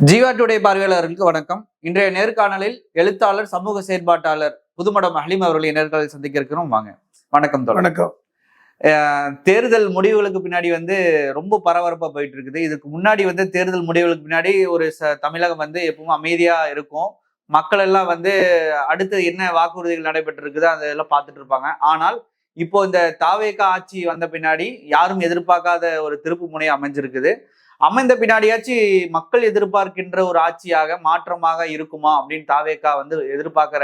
Jeeva today பார்வையாளர்களுக்கு வணக்கம். இன்றைய நேர்காணலில் எழுத்தாளர், சமூக செயற்பாட்டாளர் புதுமடம் ஹலீம் அவர்களை நேர்காணலில் சந்திக்க இருக்கிறோம். வாங்க. வணக்கம் தோழர். வணக்கம். தேர்தல் முடிவுகளுக்கு பின்னாடி ரொம்ப பரபரப்பா போயிட்டு இருக்குது. இதுக்கு முன்னாடி தேர்தல் முடிவுகளுக்கு பின்னாடி ஒரு தமிழகம் எப்பவும் அமைதியா இருக்கும். மக்கள் எல்லாம் அடுத்து என்ன வாக்குறுதிகள் நடைபெற்று இருக்குது அதெல்லாம் பார்த்துட்டு இருப்பாங்க. ஆனால் இப்போ இந்த தாவேகா ஆட்சி வந்த பின்னாடி யாரும் எதிர்பார்க்காத ஒரு திருப்பு முனை அமைஞ்சிருக்குது. அமைந்த பின்னாடியாச்சு மக்கள் எதிர்பார்க்கின்ற ஒரு ஆட்சியாக மாற்றமாக இருக்குமா அப்படின்னு தாவேகா எதிர்பார்க்கிற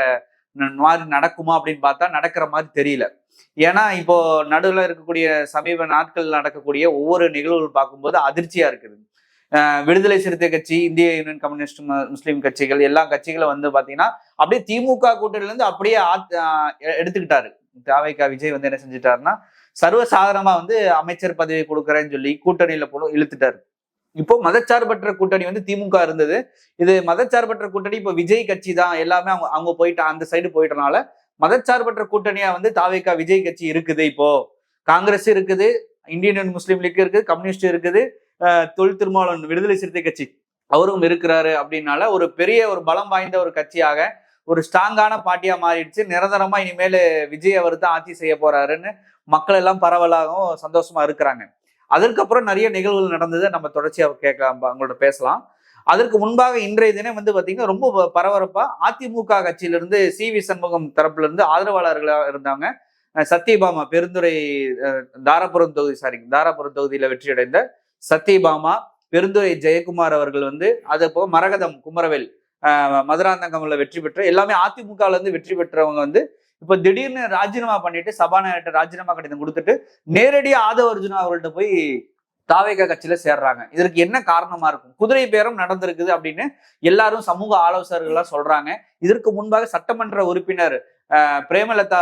மாதிரி நடக்குமா அப்படின்னு பார்த்தா நடக்கிற மாதிரி தெரியல. ஏன்னா இப்போ நடுவில் இருக்கக்கூடிய சமீப நாட்கள் நடக்கக்கூடிய ஒவ்வொரு நிகழ்வுகள் பார்க்கும்போது அதிர்ச்சியா இருக்குது. விடுதலை சிறுத்தை கட்சி, இந்திய யூனியன் கம்யூனிஸ்ட், முஸ்லீம் கட்சிகள், எல்லா கட்சிகளும் பாத்தீங்கன்னா அப்படியே திமுக கூட்டணியில இருந்து அப்படியே எடுத்துக்கிட்டாரு. தாவேகா விஜய் என்ன செஞ்சுட்டாருன்னா சர்வசாதாரணமா அமைச்சர் பதவி கொடுக்குறேன்னு சொல்லி கூட்டணியில இழுத்துட்டாரு. இப்போ மதச்சார்பற்ற கூட்டணி திமுக இருந்தது. இது மதச்சார்பற்ற கூட்டணி இப்போ விஜய் கட்சி தான் எல்லாமே அவங்க போயிட்டு அந்த சைடு போயிட்டனால மதச்சார்பற்ற கூட்டணியா தாவேகா விஜய் கட்சி இருக்குது. இப்போ காங்கிரஸ் இருக்குது, இந்தியன் முஸ்லீம் லீக் இருக்குது, கம்யூனிஸ்ட் இருக்குது, தொல் திருமாவளவன் விடுதலை சிறுத்தை கட்சி அவரும் இருக்கிறாரு. அப்படின்னால ஒரு பெரிய ஒரு பலம் வாய்ந்த ஒரு கட்சியாக ஒரு ஸ்ட்ராங்கான பார்ட்டியா மாறிடுச்சு. நிரந்தரமா இனிமேல் விஜய் அவர் தான் ஆட்சி செய்ய போறாருன்னு மக்கள் எல்லாம் பரவலாகவும் சந்தோஷமா இருக்கிறாங்க. அதற்கப்புறம் நிறைய நிகழ்வுகள் நடந்தது. நம்ம தொடர்ச்சியா கேட்கலாம், அவங்களோட பேசலாம். அதற்கு முன்பாக இன்றைய தினம் பாத்தீங்கன்னா ரொம்ப பரபரப்பா அதிமுக கட்சியிலிருந்து சி.வி. சண்முகம் தரப்புல இருந்து ஆதரவாளர்களாக இருந்தாங்க. சத்யபாமா பெருந்துறை தாராபுரம் தொகுதியில வெற்றியடைந்த சத்யபாமா, பெருந்துறை ஜெயக்குமார் அவர்கள் அது போக மரகதம் குமரவேல் மதுராந்தகம்ல வெற்றி பெற்ற எல்லாமே அதிமுகல இருந்து வெற்றி பெற்றவங்க இப்ப திடீர்னு ராஜினாமா பண்ணிட்டு சபாநாயகர் ராஜினாமா கடிதம் கொடுத்துட்டு நேரடியா ஆதவ அர்ஜுனா அவர்கள்ட்ட போய் தாவேகா கட்சியில சேர்றாங்க. இதற்கு என்ன காரணமா இருக்கும்? குதிரை பேரம் நடந்திருக்குது அப்படின்னு எல்லாரும் சமூக ஆலோசகர்கள்லாம் சொல்றாங்க. இதற்கு முன்பாக சட்டமன்ற உறுப்பினர் பிரேமலதா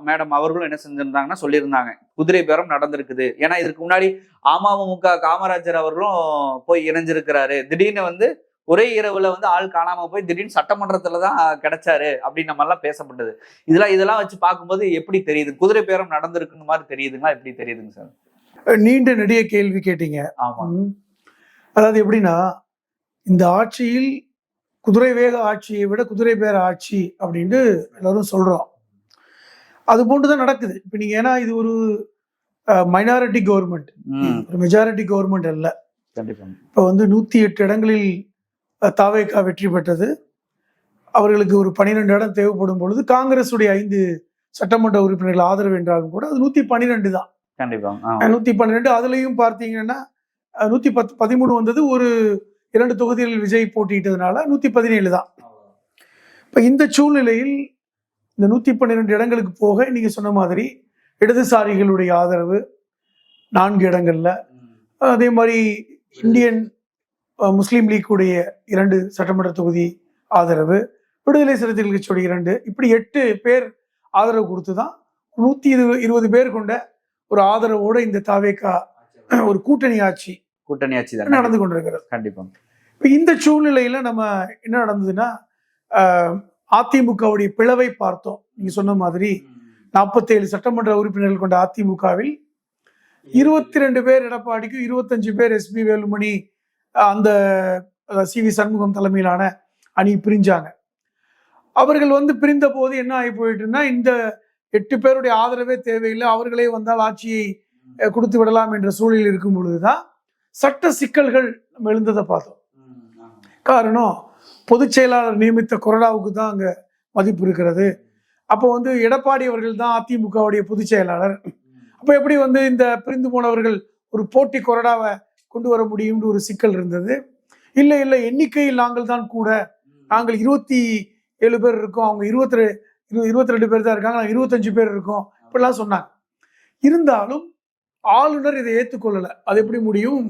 மேடம் அவர்களும் என்ன செஞ்சிருந்தாங்கன்னா சொல்லியிருந்தாங்க, குதிரை பேரம் நடந்திருக்குது. ஏன்னா இதற்கு முன்னாடி அமமுக காமராஜர் அவர்களும் போய் இணைஞ்சிருக்கிறாரு. திடீர்னு ஒரே இரவுல ஆள் காணாம போய் திடீர்னு சட்டமன்றத்துலதான் கிடைச்சாரு அப்படின்னு நம்ம எல்லாம் பேசப்பட்டது. இதெல்லாம் வச்சு பார்க்கும்போது எப்படி தெரியுது? குதிரை பேரம் நடந்திருக்குன்னு மாதிரி தெரியுதுங்களா? எப்படி தெரியுதுங்க சார்? நீண்ட நெடிய கேள்வி கேட்டீங்க. ஆமா. அதாவது எப்படின்னா, இந்த ஆட்சியில் குதிரை வேக ஆட்சியை விட குதிரை பேர ஆட்சி அப்படின்ட்டு எல்லாரும் சொல்றோம். அது போன்றுதான் நடக்குது. இப்ப நீங்க ஏன்னா இது ஒரு மைனாரிட்டி கவர்மெண்ட், ஒரு மெஜாரிட்டி கவர்மெண்ட் அல்ல. இப்ப 108 இடங்களில் தாவேகா வெற்றி பெற்றது. அவர்களுக்கு ஒரு 12 இடம் தேவைப்படும் பொழுது காங்கிரசுடைய 5 சட்டமன்ற உறுப்பினர்கள் ஆதரவு என்றாலும் கூட அது 112 தான். 112. அதுலயும் பார்த்தீங்கன்னா 113 வந்தது. ஒரு 2 தொகுதிகளில் விஜய் போட்டியிட்டதுனால 117 தான். இப்ப இந்த சூழ்நிலையில் இந்த 112 இடங்களுக்கு போக நீங்க சொன்ன மாதிரி இடதுசாரிகளுடைய ஆதரவு 4 இடங்கள்ல, அதே மாதிரி இந்தியன் முஸ்லீம் லீக்குடைய 2 சட்டமன்ற தொகுதி ஆதரவு, விடுதலை சிறுத்தைகள் கட்சியுடைய 2, இப்படி 8 பேர் ஆதரவு கொடுத்துதான் 120 பேர் கொண்ட ஒரு ஆதரவோட இந்த தாவேகா ஒரு கூட்டணி ஆட்சி நடந்து கொண்டிருக்கிறது. கண்டிப்பா. இப்ப இந்த சூழ்நிலையில நம்ம என்ன நடந்ததுன்னா, அதிமுகவுடைய பிளவை பார்த்தோம். நீங்க சொன்ன மாதிரி 47 சட்டமன்ற உறுப்பினர்கள் கொண்ட அதிமுகவில் 22 பேர் எடப்பாடிக்கும், 25 பேர் எஸ்.பி. வேலுமணி அந்த சி.வி. சண்முகம் தலைமையிலான அணி பிரிஞ்சாங்க. அவர்கள் பிரிந்த போது என்ன ஆகி போயிட்டுன்னா, இந்த 8 பேருடைய ஆதரவே தேவையில்லை, அவர்களே வந்தால் ஆட்சியை கொடுத்து விடலாம் என்ற சூழலில் இருக்கும் பொழுதுதான் சட்ட சிக்கல்கள் நம்ம எழுந்ததை பார்த்தோம். காரணம், பொதுச் செயலாளர் நியமித்த கொறடாவுக்கு தான் அங்க மதிப்பு இருக்கிறது. அப்போ எடப்பாடி அவர்கள் தான் அதிமுகவுடைய பொதுச் செயலாளர். அப்ப எப்படி இந்த பிரிந்து போனவர்கள் ஒரு போட்டி கொறடாவை கொண்டு வர முடியும்னு ஒரு சிக்கல் இருந்தது. இல்லை எண்ணிக்கையில் நாங்கள் தான் கூட, நாங்கள் 27 பேர் இருக்கோம், அவங்க 22 பேர் தான் இருக்காங்க, நாங்கள் 25 பேர் இருக்கோம், இப்படிலாம் சொன்னாங்க. இருந்தாலும் ஆளுநர் இதை ஏற்றுக்கொள்ளல. அது எப்படி முடியும்?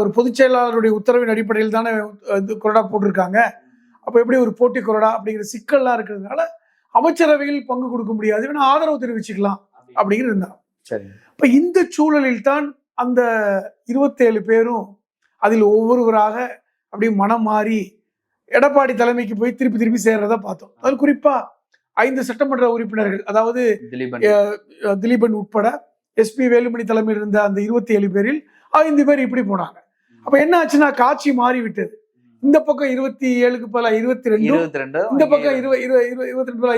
ஒரு பொதுச் செயலாளருடைய உத்தரவின் அடிப்படையில் தானே கொறடா போட்டிருக்காங்க. அப்ப எப்படி ஒரு போட்டி கொறடா அப்படிங்கிற சிக்கல்லாம் இருக்கிறதுனால அமைச்சரவையில் பங்கு கொடுக்க முடியாது, வேணா ஆதரவு தெரிவிச்சுக்கலாம் அப்படிங்கிறது இருந்தாங்க. இப்ப இந்த சூழலில் தான் அந்த 27 பேரும் அதில் ஒவ்வொருவராக அப்படியே மனம் மாறி எடப்பாடி தலைமைக்கு போய் திருப்பி சேர்றத பார்த்தோம். அது குறிப்பா 5 சட்டமன்ற உறுப்பினர்கள், அதாவது திலீபன் உட்பட எஸ்.பி. வேலுமணி தலைமையில் இருந்த அந்த 27 பேரில் 5 பேர் இப்படி போனாங்க. அப்ப என்ன ஆச்சுன்னா, காட்சி மாறி விட்டது. இந்த பக்கம் 27க்கு பதிலா 22, 22 இந்த பக்கம் 22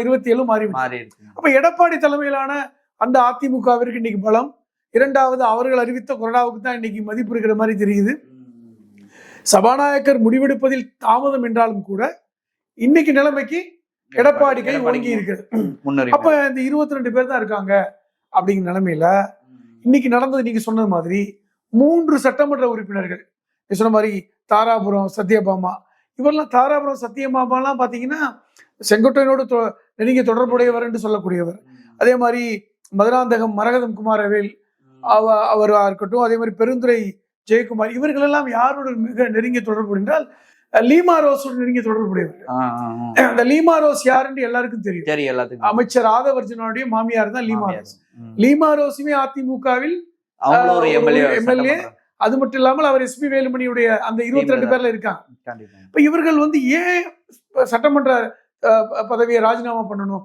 27 மாறி இருக்கு. அப்ப எடப்பாடி தலைமையிலான அந்த அதிமுகவிற்கு இன்னைக்கு பலம். இரண்டாவது அவர்கள் அறிவித்த கொறடாவுக்கு தான் இன்னைக்கு மதிப்பு இருக்கிற மாதிரி தெரியுது. சபாநாயகர் முடிவெடுப்பதில் தாமதம் என்றாலும் கூட இன்னைக்கு நிலைமைக்கு எடப்பாடி கை ஒங்கி இருக்கிறது. அப்ப இந்த 22 பேர் தான் இருக்காங்க அப்படிங்கிற நிலைமையில இன்னைக்கு நடந்தது நீங்க சொன்னது மாதிரி 3 சட்டமன்ற உறுப்பினர்கள் சொன்ன மாதிரி தாராபுரம் சத்யபாமா, இவரெல்லாம் தாராபுரம் சத்யபாமாலாம் பாத்தீங்கன்னா செங்கோட்டையனோடு நெருங்கிய தொடர்புடையவர் என்று சொல்லக்கூடியவர். அதே மாதிரி மதுராந்தகம் மரகதம் குமாரவேல் அவரா இருக்கட்டும், அதே மாதிரி பெருந்துறை ஜெயக்குமார், இவர்கள் எல்லாம் யாரோட மிக நெருங்கிய தொடர்பு என்றால் லீமா ரோஸோடு நெருங்கிய தொடர்புடையவர். அந்த லீமா ரோஸ் யாருன்னு எல்லாருக்கும் தெரியும். அமைச்சர் ஆதவர்ஜனுடைய மாமியார் தான் லீமா ரோஸ். லீமா ரோஸுமே அதிமுகவில் எம்எல்ஏ. அது மட்டும் இல்லாமல் அவர் எஸ்பி வேலுமணியுடைய அந்த 22 பேர்ல இருக்காங்க. இப்ப இவர்கள் ஏன் சட்டமன்ற பதவியை ராஜினாமா பண்ணணும்?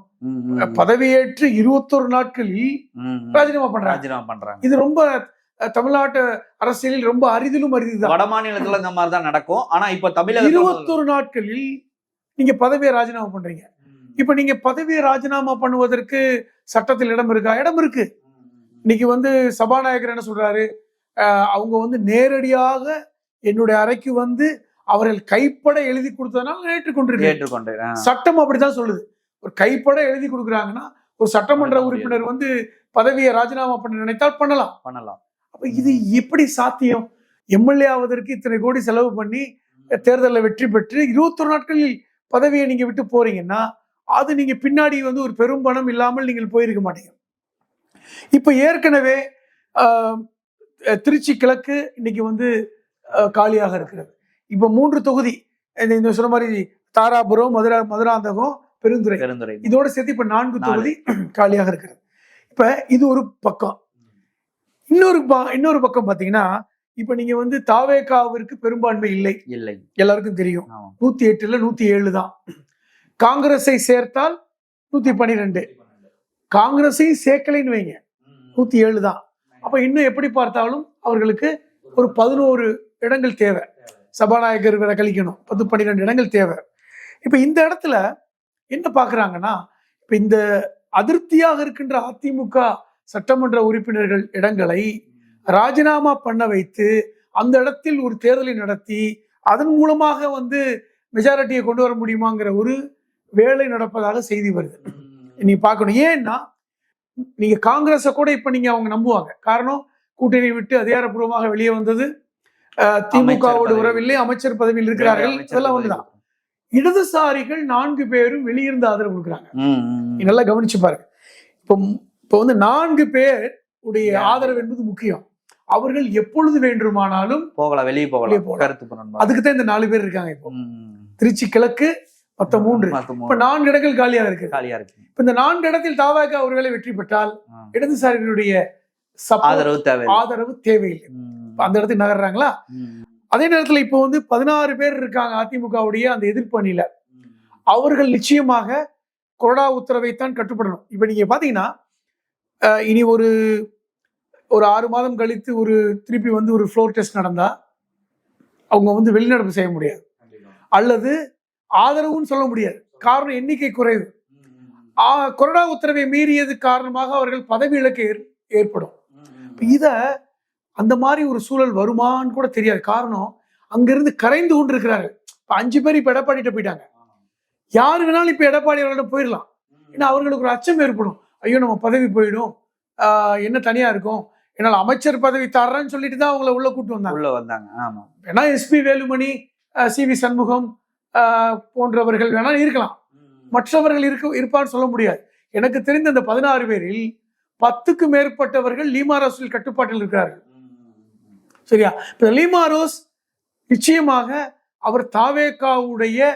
பதவியேற்று 21 நாட்களில் ராஜினாமா பண்றாங்க. இது ரொம்ப தமிழ்நாட்டு அரசியலில் ரொம்ப அரிதிலும் அரிதுதான். வட மாநிலத்துல இந்த மாதிரி தான் நடக்கும். ஆனா இப்ப தமிழக 21 நாட்களில் நீங்க பதவியை ராஜினாமா பண்றீங்க. இப்ப நீங்க பதவியை ராஜினாமா பண்ணுவதற்கு சட்டத்தில் இடம் இருக்கா? இடம் இருக்கு. இன்னைக்கு சபாநாயகர் என்ன சொல்றாரு? அவங்க நேரடியாக என்னுடைய அறைக்கு அவர்கள் கைப்பட எழுதி கொடுத்ததுனால ஏற்றுக்கொண்டிருக்கேன். சட்டம் அப்படித்தான் சொல்லுது. ஒரு கைப்பட எழுதி கொடுக்குறாங்கன்னா ஒரு சட்டமன்ற உறுப்பினர் பதவியை ராஜினாமா பண்ண நினைத்தால் பண்ணலாம். அப்ப இது எப்படி சாத்தியம்? எம்எல்ஏ ஆவதற்கு இத்தனை கோடி செலவு பண்ணி தேர்தலில் வெற்றி பெற்று 21 நாட்களில் பதவியை நீங்க விட்டு போறீங்கன்னா அது நீங்க பின்னாடி ஒரு பெரும் பணம் இல்லாமல் நீங்கள் போயிருக்க மாட்டீங்க. இப்ப ஏற்கனவே திருச்சி கிழக்கு இன்னைக்கு காலியாக இருக்கிறது. இப்ப 3 தொகுதி இந்த சொன்ன மாதிரி தாராபுரம், மதுராந்தகம், பெருந்துறை, இதோட சேர்த்து இப்ப 4 தொகுதி காலியாக இருக்கிறது. இப்ப இது ஒரு பக்கம். இன்னொரு பக்கம் பாத்தீங்கன்னா இப்ப நீங்க தாவேகாவிற்கு பெரும்பான்மை இல்லை, எல்லாருக்கும் தெரியும். 108ல 107 தான். காங்கிரஸை சேர்த்தால் 112. காங்கிரஸையும் சேர்க்கலைன்னு வைங்க 107 தான். அப்ப இன்னும் எப்படி பார்த்தாலும் அவர்களுக்கு ஒரு 11 இடங்கள் தேவை. சபாநாயகர் கழிக்கணும், 10-12 இடங்கள் தேவை. இப்ப இந்த இடத்துல என்ன பாக்குறாங்கன்னா, இப்ப இந்த அதிருப்தியாக இருக்கின்ற அதிமுக சட்டமன்ற உறுப்பினர்கள் இடங்களை ராஜினாமா பண்ண வைத்து அந்த இடத்தில் ஒரு தேர்தலை நடத்தி அதன் மூலமாக மெஜாரிட்டியை கொண்டு வர முடியுமாங்கிற ஒரு வேலை நடப்பதாக செய்தி வருது. நீங்க பார்க்கணும். ஏன்னா நீங்க காங்கிரஸை கூட இப்ப நீங்க அவங்க நம்புவாங்க. காரணம், கூட்டணி விட்டு அதிகாரப்பூர்வமாக வெளியே வந்தது, திமுகவோடு உறவில்லை, அமைச்சர் பதவியில் இருக்கிறார்கள், இதெல்லாம் ஒண்ணுதான். இடதுசாரிகள் 4 பேரும் வெளியிருந்து ஆதரவு கொடுக்குறாங்க. நல்லா கவனிச்சு பாருங்க. இப்போ 4 பேர் உடைய ஆதரவு என்பது முக்கியம். அவர்கள் எப்பொழுது வேண்டுமானாலும் போகலாம், வெளியே போகலாம். அதுக்கு தான் இந்த 4 பேர் இருக்காங்க. இப்போ திருச்சி கிழக்கு மொத்தம் 3. இப்ப 4 இடங்கள் காலியாக இருக்கு. இப்ப இந்த 4 இடத்தில் தாவேகா ஒருவேளை வெற்றி பெற்றால் இடதுசாரிகளுடைய ஆதரவு தேவையில்லை. அந்த இடத்துக்கு நகர்றாங்களா? அதே நேரத்துல இப்போ 16 பேர் இருக்காங்க அதிமுகவுடைய அந்த எதிர்ப்பு அணியில. அவர்கள் நிச்சயமாக கொறடா உத்தரவைத்தான் கட்டுப்படணும். இப்ப நீங்க பாத்தீங்கன்னா இனி ஒரு 6 மாதம் கழித்து திருப்பி ஒரு ஃப்ளோர் டெஸ்ட் நடந்தா அவங்க வெளிநடப்பு செய்ய முடியாது, அல்லது ஆதரவுன்னு சொல்ல முடியாது. காரணம், எண்ணிக்கை குறைவு. கொறடா உத்தரவை மீறியது காரணமாக அவர்கள் பதவி இழக்க ஏற்படும். இத அந்த மாதிரி ஒரு சூழல் வருமானு கூட தெரியாது. காரணம், அங்கிருந்து கரைந்து கொண்டு இருக்கிறார்கள். 5 பேர் இப்ப எடப்பாடிட்ட போயிட்டாங்க. யாரு வேணாலும் இப்ப எடப்பாடி அவர்களிடம் போயிடலாம். ஏன்னா அவர்களுக்கு ஒரு அச்சம் ஏற்படும். ஐயோ, நம்ம பதவி போயிடும், என்ன தனியா இருக்கும், என்னால் அமைச்சர் பதவி தர்றேன்னு சொல்லிட்டு தான் அவங்கள உள்ள கூட்டு வந்தாங்க. ஆமா, ஏன்னா எஸ்பி வேலுமணி, CV சண்முகம் போன்றவர்கள் வேணா இருக்கலாம், மற்றவர்கள் இருப்பான்னு சொல்ல முடியாது. எனக்கு தெரிந்த அந்த 16 பேரில் 10க்கு மேற்பட்டவர்கள் லீமா ரோஸில் கட்டுப்பாட்டில் இருக்கிறார்கள். சரியா? இப்ப லீமா ரோஸ் நிச்சயமாக அவர் தாவேகாவுடைய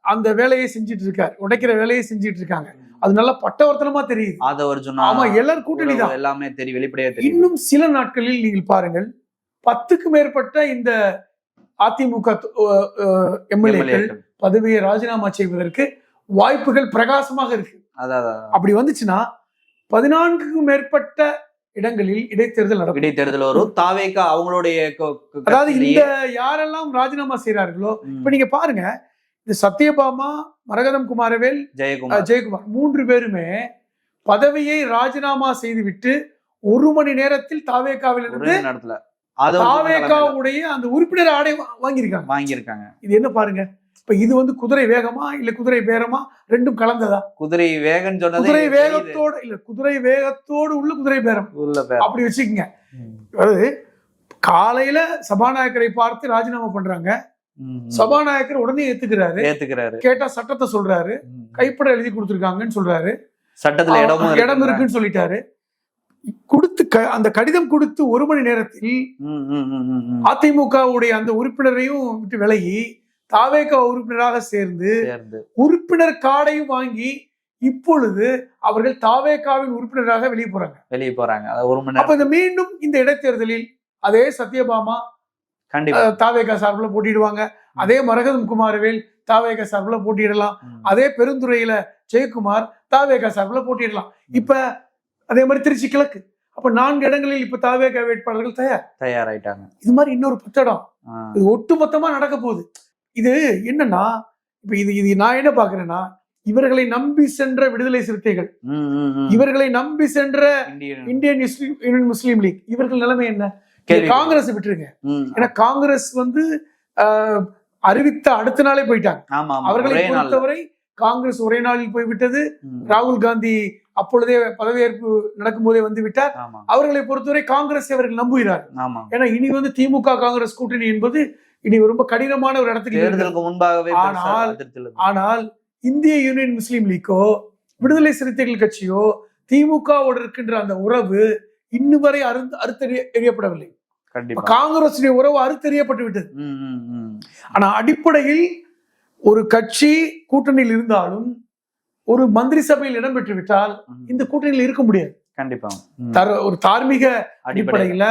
அந்த வேலையை செஞ்சுட்டு இருக்காரு, உடைக்கிற வேலையை செஞ்சுட்டு இருக்காங்க. அது நல்லா பட்டவர்த்தனமா தெரியுது. ஆமா, எல்லாரும் கூட்டணி தான், எல்லாமே தெரியும், வெளிப்படையா தெரியும். இன்னும் சில நாட்களில் நீங்கள் பாருங்கள், 10க்கு மேற்பட்ட இந்த அதிமுக எம்எல்ஏக்கள் பதவியை ராஜினாமா செய்வதற்கு வாய்ப்புகள் பிரகாசமாக இருக்கு. அப்படி வந்துச்சுன்னா 14க்கும் மேற்பட்ட இடங்களில் இடைத்தேர்தல் நடக்கும். இடைத்தேர்தல் வரும். தாவேகா அவங்களுடைய அதாவது இந்த யாரெல்லாம் ராஜினாமா செய்யறார்களோ, இப்ப நீங்க பாருங்க, இந்த சத்யபாமா, மரகதம் குமாரவேல், ஜெயக்குமார் 3 பேருமே பதவியை ராஜினாமா செய்துவிட்டு 1 மணி நேரத்தில் தாவேகாவிலிருந்து தாவேகாவுடைய அந்த உறுப்பினர் ஆடை வாங்கியிருக்காங்க. இது என்ன பாருங்க, இப்ப இது வந்து குதிரை வேகமா இல்ல குதிரை பேரமா, ரெண்டும் கலந்ததா? குதிரை வேகம் சொன்னது குதிரை வேகத்தோடு இல்ல, குதிரை வேகத்தோடு உள்ள குதிரை பேரம் அப்படி வச்சுக்கோங்க. அதாவது காலையில சபாநாயகரை பார்த்து ராஜினாமா பண்றாங்க, சபாநாயகர் உடனே ஏத்துக்கிறாரு. கேட்டா சட்டத்தை சொல்றாரு, கைப்பட எழுதி கொடுத்திருக்காங்கன்னு சொல்றாரு, சட்டத்துல இடம் இருக்குன்னு சொல்லிட்டாரு. கொடுத்து அந்த கடிதம் கொடுத்து 1 மணி நேரத்தில் அதிமுகவுடைய அந்த உறுப்பினரையும் விட்டு விலகி தாவேகா உறுப்பினராக சேர்ந்து உறுப்பினர் கார்டையும் வாங்கி இப்பொழுது அவர்கள் தாவேகாவின் உறுப்பினராக வெளியே போறாங்க. அப்ப இந்த மீண்டும் இந்த இடைத்தேர்தலில் அதே சத்யபாமா தாவேகா சார்பில் போட்டிடுவாங்க, அதே மரகதம் குமாரவேல் தாவேகா சார்பில் போட்டியிடலாம், அதே பெருந்துறையில ஜெயக்குமார் தாவேகா சார்பில் போட்டியிடலாம். இப்ப அதே மாதிரி திருச்சி கிழக்கு, அப்ப 4 இடங்களில் இப்ப தாவேகா வேட்பாளர்கள் தயாராயிட்டாங்க. இது மாதிரி இன்னொரு 10 இடம் இது ஒட்டுமொத்தமா நடக்க போகுது. இது என்னன்னா, இப்ப இது நான் என்ன பாக்குறேன்னா, இவர்களை நம்பி சென்ற விடுதலை சிறுத்தைகள், இவர்களை நம்பி சென்ற இந்தியன் யூனியன் முஸ்லீம் லீக், இவர்கள் நிலைமை என்ன? காங்கிரஸ் விட்டுருங்க, ஏன்னா காங்கிரஸ் வந்து அறிவித்த அடுத்த நாளே போயிட்டாங்க. அவர்களை பொறுத்தவரை காங்கிரஸ் ஒரே நாளில் போய்விட்டது. ராகுல் காந்தி அப்பொழுதே பதவியேற்பு நடக்கும் போதே வந்து விட்டார். அவர்களை பொறுத்தவரை காங்கிரஸ் அவர்கள் நம்புகிறார். ஏன்னா இனி வந்து திமுக காங்கிரஸ் கூட்டணி என்பது இனி ரொம்ப கடினமான ஒரு இடத்துக்கு முன்பாகவே. ஆனால் இந்திய யூனியன் முஸ்லீம் லீக்கோ விடுதலை சிறுத்தைகள் கட்சியோ திமுகவோடு இருக்கின்ற அந்த உறவு இன்னும் வரை அறுத்தறியப்படவில்லை. காங்கிரஸ் உறவு அறுத்தறியப்பட்டு விட்டது. ஆனா அடிப்படையில் ஒரு கட்சி கூட்டணியில் இருந்தாலும் ஒரு மந்திரி சபையில் இடம்பெற்று விட்டால் இந்த கூட்டணியில் இருக்க முடியாது. கண்டிப்பா ஒரு தார்மீக அடிப்படையில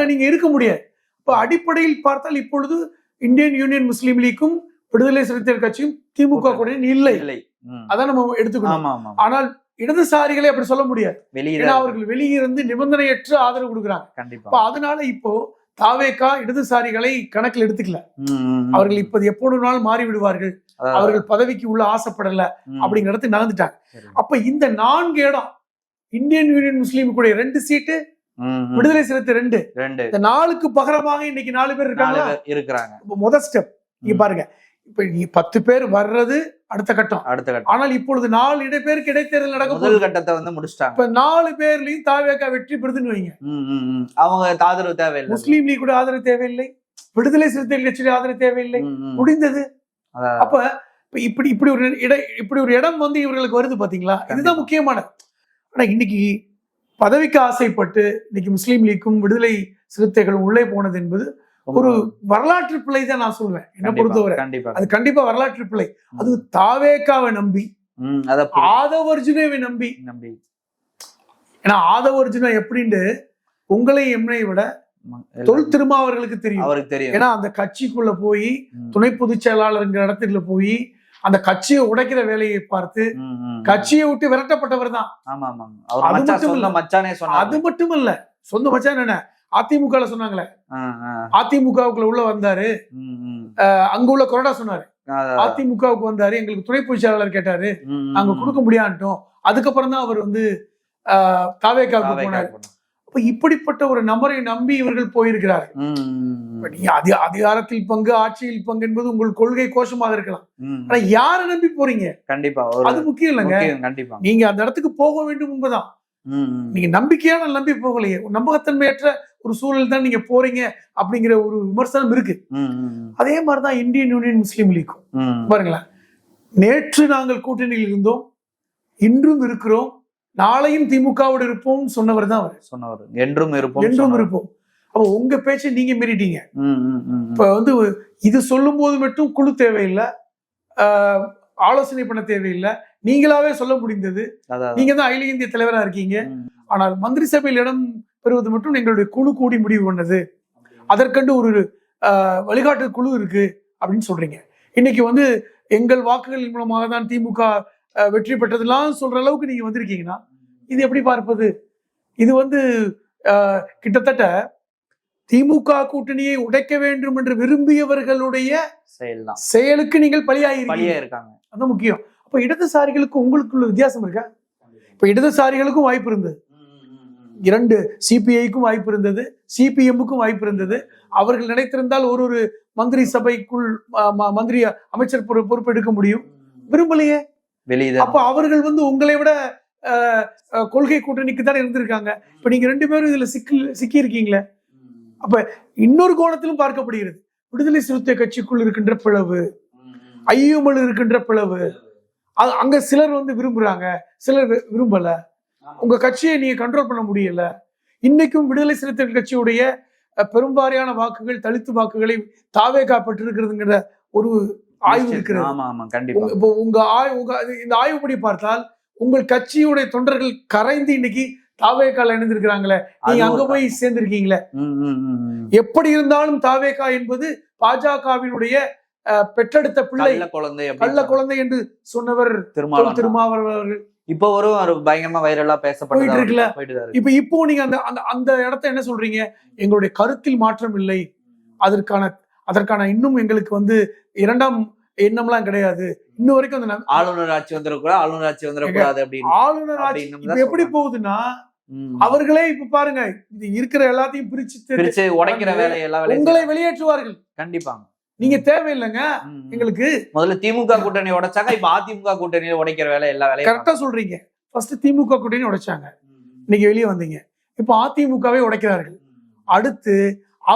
நீங்க இருக்க முடியாது. இப்ப அடிப்படையில் பார்த்தால் இப்பொழுது இந்தியன் யூனியன் முஸ்லீம் லீக்கும் விடுதலை சிறுத்தைகள் கட்சியும் திமுக கூட்டணி இல்லை, அதான் நம்ம எடுத்துக்கணும். ஆனால் இடதுசாரிகளை அப்படி சொல்ல முடியாது, ஏன்னா அவர்கள் வெளியிருந்து நிபந்தனையற்ற ஆதரவு கொடுக்குறாங்க. அதனால இப்போ தாவேகா இடதுசாரிகளை கணக்கில் எடுத்துக்கல. அவர்கள் இப்போது எப்பொழுதுனாலும் மாறி விடுவார்கள், அவர்கள் பதவிக்கு உள்ள ஆசைப்படல அப்படிங்கிற இடத்துக்கு நடந்துட்டாங்க. அப்ப இந்த 4 இடம் இந்தியன் யூனியன் முஸ்லீம் கூட 2 சீட்டு, விடுதலை சிறுத்தை 2, இந்த 4க்கு பகரமாக இன்னைக்கு 4 பேர் இருக்கிறாங்க. முதல் ஸ்டெப் நீங்க பாருங்க, இப்ப 10 பேர் வர்றது அடுத்த கட்டம். ஆனால் இப்பொழுது 4 இடைப்பேருக்கு இடைத்தேர்தல் நடக்கும். முதல் கட்டத்தை வந்து முடிச்சிட்டாங்க. இப்ப 4 பேர்லயும் தாவேகா வெற்றி பெறுதுன்னு வைங்க, அவங்க ஆதரவு தேவையில்லை, முஸ்லீம் லீக் கூட ஆதரவு தேவையில்லை, விடுதலை சிறுத்தைகள் கட்சியில ஆதரவு தேவையில்லை, முடிந்தது. அப்ப இப்படி ஒரு இடம் வந்து இவர்களுக்கு வருது பாத்தீங்களா, இதுதான் முக்கியமானது. ஆனா இன்னைக்கு பதவிக்கு ஆசைப்பட்டு இன்னைக்கு முஸ்லீம் லீக்கும் விடுதலை சிறுத்தைகளும் உள்ளே போனது என்பது ஒரு வரலாற்று பிழை தான் நான் சொல்வேன். என்ன பொறுத்தவரை அது கண்டிப்பா வரலாற்று பிழை. அது தாவேகாவை நம்பி, ஆதவர்ஜுனாவை நம்பி. ஏன்னா ஆதவர்ஜுனா எப்படின்னு உங்களை என்னை விட தொல் திருமாவர்களுக்கு தெரியும். ஏன்னா அந்த கட்சிக்குள்ள போய் துணை பொதுச் செயலாளருங்கிற இடத்துல போய் அந்த கட்சியை உடைக்கிற வேலையை பார்த்து கட்சியை விட்டு விரட்டப்பட்டவர் தான். அது மட்டும் இல்ல, சொந்த மச்சான் என்ன அதிமுக சொன்னாங்களே, அதிமுகவுக்குள்ள உள்ள வந்தாரு, அங்க உள்ள கொறடா சொன்னாரு, அதிமுகவுக்கு வந்தாரு, எங்களுக்கு துணை பொதுச் செயலாளர் கேட்டாரு, நாங்க கொடுக்க முடியாட்டோம். அதுக்கப்புறம் தான் அவர் வந்து தாவேகாவுக்கு போனாரு. அப்ப இப்படிப்பட்ட ஒரு நபரை நம்பி இவர்கள் போயிருக்கிறார்கள். அதிகாரத்தில் பங்கு, ஆட்சியில் பங்கு என்பது உங்கள் கொள்கை கோஷமாக இருக்கலாம், ஆனா யாரை நம்பி போறீங்க? கண்டிப்பா அது முக்கியம் இல்லைங்க. கண்டிப்பா நீங்க அந்த இடத்துக்கு போக வேண்டும் என்பதுதான். நீங்க நம்பிக்கையான நம்பி போகலையே, நம்பகத்தன்மையற்ற ஒரு சூழல் தான் நீங்க போறீங்க அப்படிங்கிற ஒரு விமர்சனம் இருக்கு. அதே மாதிரிதான் இந்தியன் யூனியன் முஸ்லீம் லீக்கும் பாருங்களேன். நேற்று நாங்கள் கூட்டணியில் இருந்தோம், இன்றும் இருக்கிறோம், நாளையும் திமுகவோடு இருப்போம் சொன்னவர் தான் அவர். என்றும் இருப்போம். அப்ப உங்க பேச்சை நீங்க மீறிட்டீங்க. இப்ப வந்து இது சொல்லும் போது மட்டும் குழு தேவையில்லை, ஆலோசனை பண்ண தேவையில்லை, நீங்களாவே சொல்ல முடிந்தது. நீங்க தான் அகில இந்திய தலைவரா இருக்கீங்க. ஆனால் மந்திரி சபையில் இடம் பெறுவது மட்டும் எங்களுடைய குழு கூடி முடிவு பண்ணது, அதற்கண்டு ஒரு வழிகாட்டு குழு இருக்கு அப்படின்னு சொல்றீங்க. இன்னைக்கு வந்து எங்கள் வாக்குகளின் மூலமாக தான் திமுக வெற்றி பெற்றதெல்லாம் சொல்ற அளவுக்கு நீங்க வந்திருக்கீங்கன்னா இது எப்படி பார்ப்பது? இது கிட்டத்தட்ட திமுக கூட்டணியை உடைக்க வேண்டும் என்று விரும்பியவர்களுடைய செயலுக்கு நீங்கள் பலியாயிருக்காங்க. அது முக்கியம். அப்ப இடதுசாரிகளுக்கு உங்களுக்குள்ள வித்தியாசம் இருக்கா? இப்ப இடதுசாரிகளுக்கும் வாய்ப்பு இருந்தது, 2 சிபிஐக்கும் வாய்ப்பு இருந்தது, சிபிஎம்முக்கும் வாய்ப்பு இருந்தது. அவர்கள் நினைத்திருந்தால் ஒரு மந்திரி சபைக்குள் மந்திரி அமைச்சர் பொறுப்பு எடுக்க முடியும். விரும்பலையே. அப்ப அவர்கள் உங்களை விட கொள்கை கூட்டணிக்கு தான் இருந்திருக்காங்க. இப்ப நீங்க 2 பேரும் இதுல சிக்கி இருக்கீங்களே. அப்ப இன்னொரு கோணத்திலும் பார்க்கப்படுகிறது. விடுதலை சிறுத்தை கட்சிக்குள் இருக்கின்ற பிளவு, ஐயுமல் இருக்கின்ற பிளவு, அங்க சிலர் விரும்புறாங்க, சிலர் விரும்பல. உங்க கட்சியை நீங்க கண்ட்ரோல் பண்ண முடியல. இன்னைக்கும் விடுதலை சிறுத்தைகள் கட்சியுடைய பெரும்பாலான வாக்குகள், தலித்து வாக்குகளை தாவேகா பெற்றிருக்கிறதுங்கிற ஒரு ஆய்வு இருக்கிறது. இப்போ இந்த ஆய்வுப்படி பார்த்தால் உங்கள் கட்சியுடைய தொண்டர்கள் கரைந்து இன்னைக்கு தாவேகால இணைந்திருக்கிறாங்களே, நீங்க அங்க போய் சேர்ந்திருக்கீங்களே. எப்படி இருந்தாலும் தாவேகா என்பது பாஜகவினுடைய பெற்றெடுத்த பிள்ளை, கள்ள குழந்தை என்று சொன்னவர் திருமாவளவன் அவர்கள். இப்போ ஒரு பயங்கரமா வைரலா பேசப்பட்டு இருக்குல்ல. இப்போ நீங்க அந்த இடத்த என்ன சொல்றீங்க? எங்களுடைய கருத்தில் மாற்றம் இல்லை, அதற்கான இன்னும் எங்களுக்கு 2ஆம் எண்ணம்லாம் கிடையாது. இன்னும் வரைக்கும் ஆளுநர் ஆட்சி வந்துடக்கூடாது, ஆளுநர் ஆட்சி வந்துடக்கூடாது அப்படின்னு. ஆளுநர் ஆட்சி எப்படி போகுதுன்னா, அவர்களே இப்ப பாருங்க, இது இருக்கிற எல்லாத்தையும் பிரிச்சு உடைக்கிற வேலை எல்லாம் உங்களை வெளியேற்றுவார்கள். கண்டிப்பா நீங்க தேவையில்லைங்க எங்களுக்கு. முதல்ல திமுக கூட்டணி உடைச்சாங்க, இப்ப அதிமுக கூட்டணியை உடைக்கிற வேலை எல்லா வேலையும். கரெக்டா சொல்றீங்க. ஃபர்ஸ்ட் திமுக கூட்டணி உடைச்சாங்க, இன்னைக்கு வெளியே வந்தீங்க. இப்ப அதிமுகவை உடைக்கிறார்கள். அடுத்து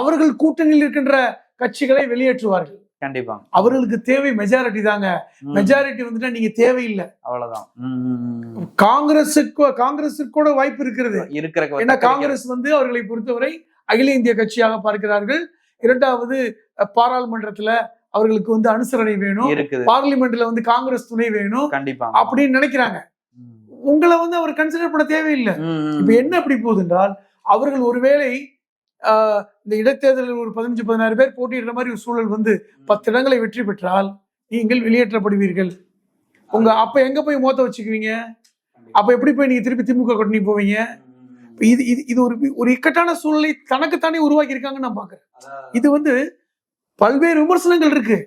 அவர்கள் கூட்டணியில் இருக்கின்ற கட்சிகளை வெளியேற்றுவார்கள். கண்டிப்பா அவர்களுக்கு தேவை மெஜாரிட்டி தாங்க. மெஜாரிட்டி வந்துட்டா நீங்க தேவையில்லை, அவ்வளவுதான். காங்கிரஸுக்கு கூட வாய்ப்பு இருக்கிறது. ஏன்னா காங்கிரஸ் அவர்களை பொறுத்தவரை அகில இந்திய கட்சியாக பார்க்கிறார்கள். 2வது பாராளுமன்றத்துல அவர்களுக்கு அனுசரணை வேணும், பார்லிமெண்ட்ல காங்கிரஸ் துணை வேணும் அப்படின்னு நினைக்கிறாங்க. உங்களை அவர் கன்சிடர் பண்ண தேவையில்லை. இப்ப என்ன எப்படி போகுது என்றால், அவர்கள் ஒருவேளை இந்த இடைத்தேர்தலில் ஒரு 15-16 பேர் போட்டியிடுற மாதிரி ஒரு சூழல் 10 இடங்களை வெற்றி பெற்றால் நீங்கள் வெளியேற்றப்படுவீர்கள். அப்ப எங்க போய் மோத்த வச்சுக்குவீங்க? அப்ப எப்படி போய் நீங்க திருப்பி திமுக கூட்டணி போவீங்க? இது ஒரு இக்கட்டான சூழலை தனக்குத்தானே உருவாக்கி இருக்காங்கன்னு நான் பாக்குறேன். இது பல்வேறு விமர்சனங்கள் இருக்கு.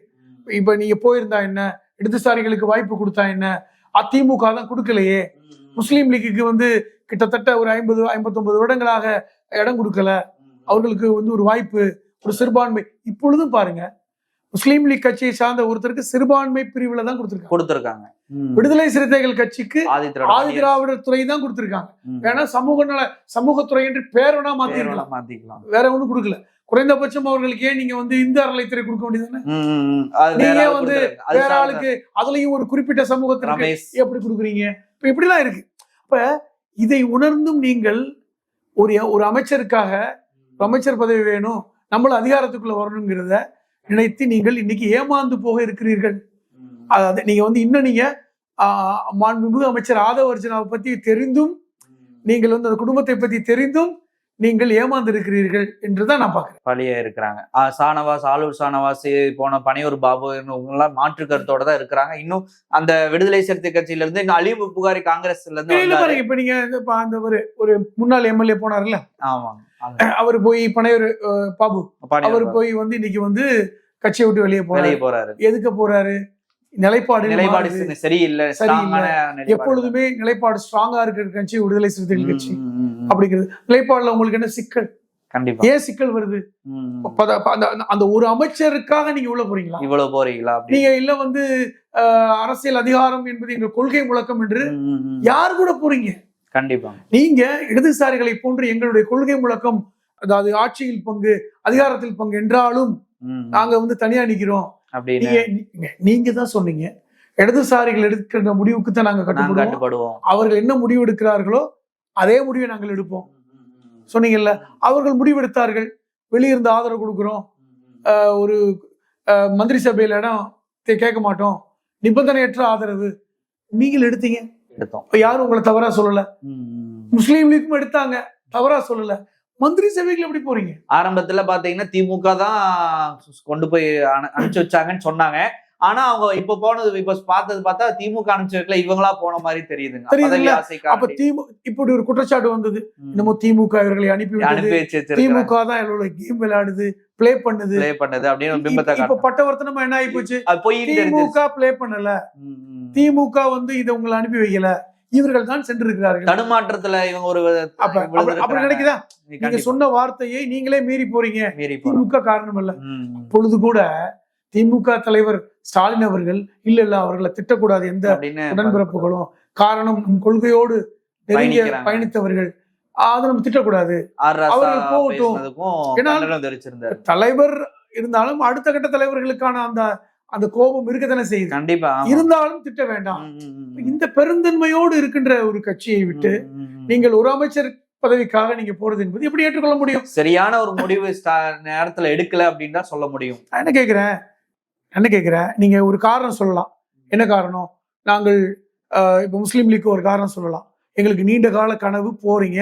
இப்ப நீங்க போயிருந்தா என்ன, இடதுசாரிகளுக்கு வாய்ப்பு கொடுத்தா என்ன, அதிமுக தான் கொடுக்கலையே, முஸ்லீம் லீக்குக்கு கிட்டத்தட்ட ஒரு 50-59 வருடங்களாக இடம் கொடுக்கல, அவர்களுக்கு ஒரு வாய்ப்பு, ஒரு சிறுபான்மை. இப்பொழுதும் பாருங்க, முஸ்லீம் லீக் கட்சியை சார்ந்த ஒருத்தருக்கு சிறுபான்மை பிரிவுல தான் கொடுத்திருக்காங்க. விடுதலை சிறுத்தைகள் கட்சிக்கு ஆதிதிராவிடர் துறை தான் கொடுத்திருக்காங்க. வேணா சமூகத்துறை என்று பேர் வேணா மாத்திக்கலாம், வேற ஒண்ணும் கொடுக்கல. குறைந்தபட்சம் அவர்களுக்கு ஏன் நீங்க இந்து அறநிலைத்துறை கொடுக்க வேண்டியதானே? நீங்க வேற ஆளுக்கு அதுலயும் ஒரு குறிப்பிட்ட சமூகத்திற்கு எப்படி கொடுக்குறீங்க? இப்ப இப்படிலாம் இருக்கு. இப்ப இதை உணர்ந்தும் நீங்கள் ஒரு அமைச்சருக்காக அமைச்சர் பதவி வேணும், நம்மளும் அதிகாரத்துக்குள்ள வரணுங்கிறத நினைத்து நீங்கள் இன்னைக்கு ஏமாந்து போக இருக்கிறீர்கள். அதாவது நீங்க இன்னும் நீங்க மாண்புமிகு அமைச்சர் ஆதவ அர்ஜுனாவை பத்தி தெரிந்தும், நீங்கள் அந்த குடும்பத்தை பத்தி தெரிந்தும் நீங்கள் ஏமாந்து இருக்கிறீர்கள் என்றுதான் நான் பாக்குறேன். பழியா இருக்கிறாங்க. சானவாஸ், ஆலூர் சானவாஸ் போன பனையூர் பாபு இவங்கெல்லாம் மாற்று கருத்தோட தான் இருக்கிறாங்க. இன்னும் அந்த விடுதலை சிறுத்தை கட்சியில இருந்து இன்னும் அலிவு புகாரி காங்கிரஸ்ல இருந்து இப்ப நீங்க அந்த ஒரு முன்னாள் எம்எல்ஏ போனார்ல, ஆமா, அவர் போய் பனையூர் பாபு அவர் போய் இன்னைக்கு கட்சியை விட்டு வெளியே போறாரு. எதுக்கு போறாரு? நிலைப்பாடு சரியில்லை. எப்பொழுதுமே நிலைப்பாடு ஸ்ட்ராங்கா இருக்கிற கட்சி விடுதலை சிறுத்தைகள் கட்சி. அப்படிங்கிறது நிலைப்பாடுல உங்களுக்கு என்ன சிக்கல்? கண்டிப்பா ஏன் சிக்கல் வருது? அந்த ஒரு அமைச்சருக்காக நீங்க இவ்வளவு போறீங்களா? நீங்க இல்ல அரசியல் அதிகாரம் என்பது எங்க கொள்கை முழக்கம் என்று யார் கூட போறீங்க? கண்டிப்பா நீங்க இடதுசாரிகளை போன்று எங்களுடைய கொள்கை முழக்கம், அதாவது ஆட்சியில் பங்கு, அதிகாரத்தில் பங்கு என்றாலும் நாங்க தனியா நிக்கிறோம். நீங்க தான் சொன்னீங்க, இடதுசாரிகள் எடுக்கிற முடிவுக்கு தான் நாங்க கட்டுப்படுவோம். அவர்கள் என்ன முடிவு எடுக்கிறார்களோ அதே முடிவை நாங்கள் எடுப்போம் சொன்னீங்கல்ல. அவர்கள் முடிவெடுத்தார்கள், வெளியிருந்து ஆதரவு கொடுக்கிறோம், ஒரு மந்திரி சபையில இடம் கேட்க மாட்டோம், நிபந்தனையற்ற ஆதரவு நீங்கள் எடுத்தீங்க. யாரும் உங்களை தவறா சொல்லல. முஸ்லீம் லீக்கும் எடுத்தாங்க, தவறா சொல்லல. மந்திரி சபைகள் எப்படி போறீங்க? ஆரம்பத்துல பாத்தீங்கன்னா திமுக தான் கொண்டு போய் அனுப்பிச்சு வச்சாங்கன்னு சொன்னாங்க. ஆனா அவங்க இப்ப போனது இப்ப பார்த்தா திமுக அனுப்பிச்சு வைக்கல, இவங்களா போன மாதிரி தெரியுதுங்க. தெரியுதுல்ல? பதவி ஆசைக்காக அப்ப இப்படி ஒரு குற்றச்சாட்டு வந்தது. இன்னமும் திமுக இவர்களை அனுப்பி வச்சு திமுக தான் இவரோட கேம் விளையாடுது, பிளே பண்ணுது அப்படின்னு ஒரு பிம்பத்தை இப்ப பட்டவர்த்தனமா என்ன ஆகி போச்சு? திமுக பிளே பண்ணல, திமுக வந்து இதை உங்களை அனுப்பி வைக்கல, இவர்கள் தான் சென்றிருக்கிறார்கள். தடுமாற்றத்துல இவங்க ஒரு அப்படி நினைக்குதா? நீங்க சொன்ன வார்த்தையை நீங்களே மீறி போறீங்க. திமுக காரணம் இல்ல. பொழுது கூட திமுக தலைவர் ஸ்டாலின் அவர்கள் இல்ல அவர்களை திட்டக்கூடாது எந்த உடன்பிறப்புகளும், காரணம் நம் கொள்கையோடு நெருங்கிய பயணித்தவர்கள், அதை நம்ம திட்டக்கூடாது, அவர்கள் போகட்டும். தலைவர் இருந்தாலும் அடுத்த கட்ட தலைவர்களுக்கான அந்த கோபம் இருக்கத்தானே செய்யுது. கண்டிப்பா இருந்தாலும் திட்ட வேண்டாம். இந்த பெருந்தன்மையோடு இருக்கின்ற ஒரு கட்சியை விட்டு நீங்கள் ஒரு அமைச்சர் பதவிக்காக நீங்க போறது என்பது எப்படி ஏற்றுக்கொள்ள முடியும்? சரியான ஒரு முடிவு நேரத்துல எடுக்கல அப்படின்னு தான் சொல்ல முடியும். என்ன கேட்கிறேன், நீங்க ஒரு காரணம் சொல்லலாம். என்ன காரணம்? நாங்கள் இப்ப முஸ்லீம் லீக் ஒரு காரணம் சொல்லலாம். எங்களுக்கு நீண்ட கால கனவு போறீங்க,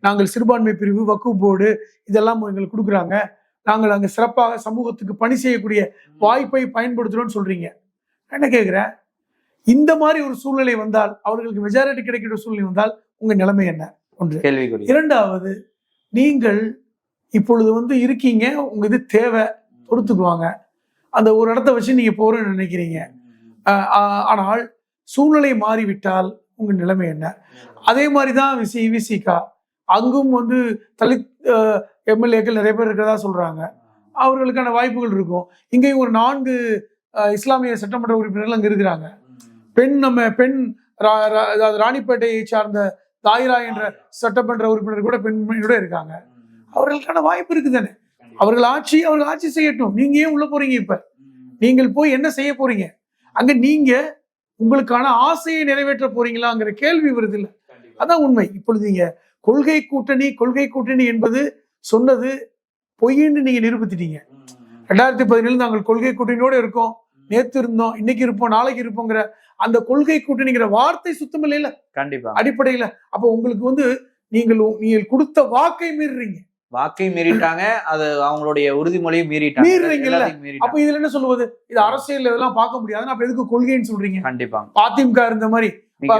நாங்கள் சிறுபான்மை பிரிவு, வக்ஃப் போர்டு இதெல்லாம் எங்களுக்கு கொடுக்குறாங்க, நாங்கள் அங்க சிறப்பாக சமூகத்துக்கு பணி செய்யக்கூடிய வாய்ப்பை பயன்படுத்துறோம்னு சொல்றீங்க. என்ன கேட்கிறேன், இந்த மாதிரி ஒரு சூழ்நிலை வந்தால், அவர்களுக்கு மெஜாரிட்டி கிடைக்கிற சூழ்நிலை வந்தால் உங்க நிலைமை என்ன? ஒன்று. இரண்டாவது, நீங்கள் இப்பொழுது வந்து இருக்கீங்க, உங்க இது தேவை, பொறுத்துக்குவாங்க, அந்த ஒரு இடத்த வச்சு நீங்க போறேன்னு நினைக்கிறீங்க. ஆனால் சூழ்நிலை மாறிவிட்டால் உங்க நிலைமை என்ன? அதே மாதிரிதான் விசிகா, அங்கும் வந்து தலித் எம்எல்ஏக்கள் நிறைய பேர் இருக்கிறதா சொல்றாங்க. அவர்களுக்கான வாய்ப்புகள் இருக்கும். இங்கேயும் ஒரு 4 இஸ்லாமிய சட்டமன்ற உறுப்பினர்கள் அங்க இருக்கிறாங்க. பெண் ராணிப்பேட்டையை சார்ந்த தாயிரா என்ற சட்டமன்ற உறுப்பினர் கூட பெண்மணியோட இருக்காங்க. அவர்களுக்கான வாய்ப்பு இருக்குதானே? அவர்கள் ஆட்சி செய்யட்டும். நீங்க ஏன் உள்ள போறீங்க? இப்ப நீங்கள் போய் என்ன செய்ய போறீங்க? அங்க நீங்க உங்களுக்கான ஆசையை நிறைவேற்ற போறீங்களாங்கிற கேள்வி வருது இல்ல? அதான் உண்மை. இப்பொழுது நீங்க கொள்கை கூட்டணி என்பது சொன்னது பொய்ன்னு நீங்க நிரூபித்துட்டீங்க. 2017 நாங்கள் கொள்கை கூட்டணியோட இருக்கோம், நேத்து இருந்தோம், இன்னைக்கு இருப்போம், நாளைக்கு இருப்போங்கிற அந்த கொள்கை கூட்டணிங்கிற வார்த்தை சுத்தம் இல்ல. கண்டிப்பா அடிப்படையில அப்ப உங்களுக்கு வந்து நீங்கள் கொடுத்த வாக்கை மீறுறீங்க. வாக்கை மீறிட்டாங்க, அது அவங்களுடைய உறுதிமொழியும் மீறிட்டாங்க. அப்ப இதுல என்ன சொல்லுவது? இது அரசியல் இதெல்லாம் பார்க்க முடியாது, அப்ப எதுக்கு கொள்கைன்னு சொல்றீங்க? கண்டிப்பா அதிமுக இருந்த மாதிரி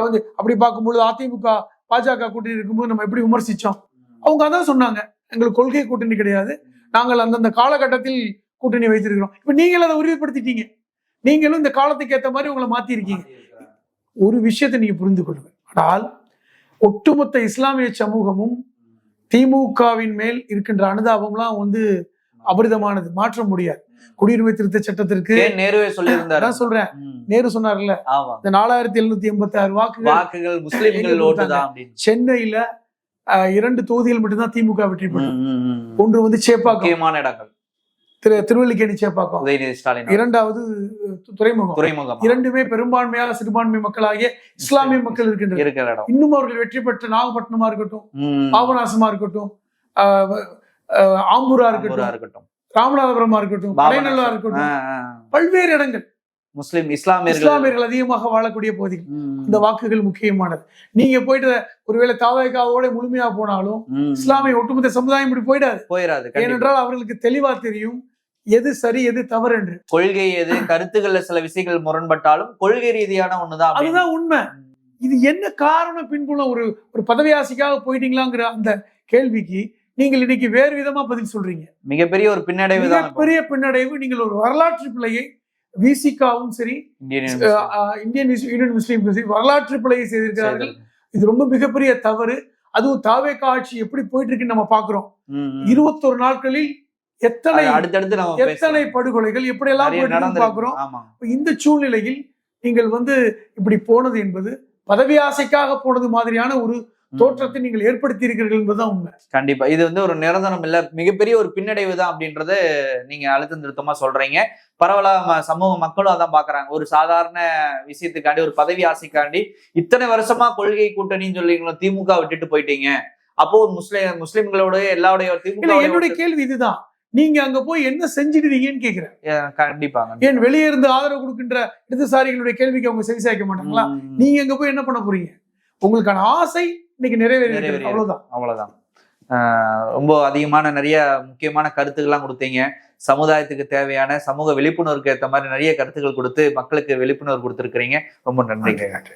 வந்து அப்படி பார்க்கும்போது அதிமுக பாஜக கூட்டணி இருக்கும்போது நம்ம எப்படி விமர்சிச்சோம்? அவங்க அதான் சொன்னாங்க, எங்களுக்கு கொள்கை கூட்டணி கிடையாது, நாங்கள் அந்தந்த காலகட்டத்தில் கூட்டணி வைத்திருக்கிறோம். இப்ப நீங்களும் அதை உறுதிப்படுத்திட்டீங்க. நீங்களும் இந்த காலத்துக்கு ஏற்ற மாதிரி உங்களை மாத்தி இருக்கீங்க. ஒரு விஷயத்தை நீங்க புரிந்து கொள்ளுங்கள். ஆனால் ஒட்டுமொத்த இஸ்லாமிய சமூகமும் திமுகவின் மேல் இருக்கின்ற அனுதாபம்லாம் வந்து அபரிதமானது, மாற்ற முடியாது. குடியுரிமை திருத்த சட்டத்திற்கு நேருவே சொல்லியிருந்தார். சொல்றேன், நேரு சொன்னார்ல, இந்த 4786 வாக்குகள் முஸ்லிம்கள் ஓட்டுதான். சென்னையில 2 தொகுதிகள் மட்டும்தான் திமுக வெற்றி பெற்றது. ஒன்று வந்து சேப்பாக்கம், இடங்கள் திருவல்லிக்கேணி சேப்பாக்கம், இரண்டாவது துறைமுகம். இரண்டுமே பெரும்பான்மையாக சிறுபான்மை மக்களாகிய இஸ்லாமிய மக்கள் இருக்கின்றனர். இன்னும் அவர்கள் வெற்றி பெற்ற நாகப்பட்டினமா இருக்கட்டும், பாபநாசமா இருக்கட்டும், ஆம்பூரா இருக்கட்டும், ராமநாதபுரமா இருக்கட்டும், படைநல்லா இருக்கட்டும், பல்வேறு இடங்கள் இஸ்லாமியர்கள் அதிகமாக வாழக்கூடிய பகுதிகள். இந்த வாக்குகள் முக்கியமானது. நீங்க போயிட்டு ஒருவேளை தாவேகாவோட முழுமையா போனாலும் இஸ்லாமிய ஒட்டுமொத்த சமுதாயம் இப்படி போயிடாது. ஏனென்றால் அவர்களுக்கு தெளிவா தெரியும் எது சரி எது தவறு என்று. கொள்கை எது, கருத்துக்கள்ல சில விஷயங்கள் முரண்பட்டாலும் கொள்கை ரீதியான ஒண்ணுதான். அதுதான் உண்மை. இது என்ன காரணம் பின்புலம்? ஒரு பதவி ஆசைக்காக போயிட்டீங்களாங்கிற அந்த கேள்விக்கு நீங்கள் இன்னைக்கு வேறு விதமா பதில் சொல்றீங்க. மிகப்பெரிய ஒரு பின்னடைவு தான். பெரிய பின்னடைவு. நீங்கள் ஒரு வரலாற்று பிள்ளையை, விசிகாவும் சரி, இந்தியன் யூனியன் முஸ்லீம் சரி, வரலாற்று பிள்ளையை செய்திருக்கிறார்கள். இது ரொம்ப மிகப்பெரிய தவறு. அதுவும் தாவேகா ஆட்சி எப்படி போயிட்டு இருக்குன்னு நம்ம பாக்குறோம். 21 நாட்களில் எத்தனை படுகொலைகள் எப்படி எல்லாம் பாக்குறோம். இந்த சூழ்நிலையில் நீங்கள் வந்து இப்படி போனது என்பது பதவி ஆசைக்காக போனது மாதிரியான ஒரு தோற்றத்தை நீங்கள் ஏற்படுத்தி இருக்கிறீர்கள் என்பதுதான் உண்மை. கண்டிப்பா இது வந்து ஒரு நிரந்தரம் இல்ல, மிகப்பெரிய ஒரு பின்னடைவு தான் அப்படின்றத நீங்க அழுத்தம் திருத்தமா சொல்றீங்க. பரவலா சமூக மக்களும் அதான் பாக்குறாங்க. ஒரு சாதாரண விஷயத்துக்காண்டி, ஒரு பதவி ஆசைக்காண்டி இத்தனை வருஷமா கொள்கை கூட்டணின்னு சொல்லிங்களோ திமுக விட்டுட்டு போயிட்டீங்க. அப்போ முஸ்லிம்களோட எல்லாருடைய திமுக. என்னுடைய கேள்வி இதுதான், நீங்க அங்க போய் என்ன செஞ்சிடுவீங்கன்னு கேக்குறேன். கண்டிப்பா. ஏன் வெளியே இருந்து ஆதரவு கொடுக்கின்ற இடதுசாரிகளுடைய கேள்விக்கு அவங்க செவிசாய்க்க மாட்டாங்களா? நீங்க அங்க போய் என்ன பண்ண போறீங்க? உங்களுக்கான ஆசை இன்னைக்கு நிறைவேறி, அவ்வளவுதான். ரொம்ப அதிகமான நிறைய முக்கியமான கருத்துக்கள்லாம் கொடுத்தீங்க. சமுதாயத்துக்கு தேவையான சமூக விழிப்புணர்வுக்கு ஏற்ற மாதிரி நிறைய கருத்துக்கள் கொடுத்து மக்களுக்கு விழிப்புணர்வு கொடுத்துருக்கிறீங்க. ரொம்ப நன்றிங்க.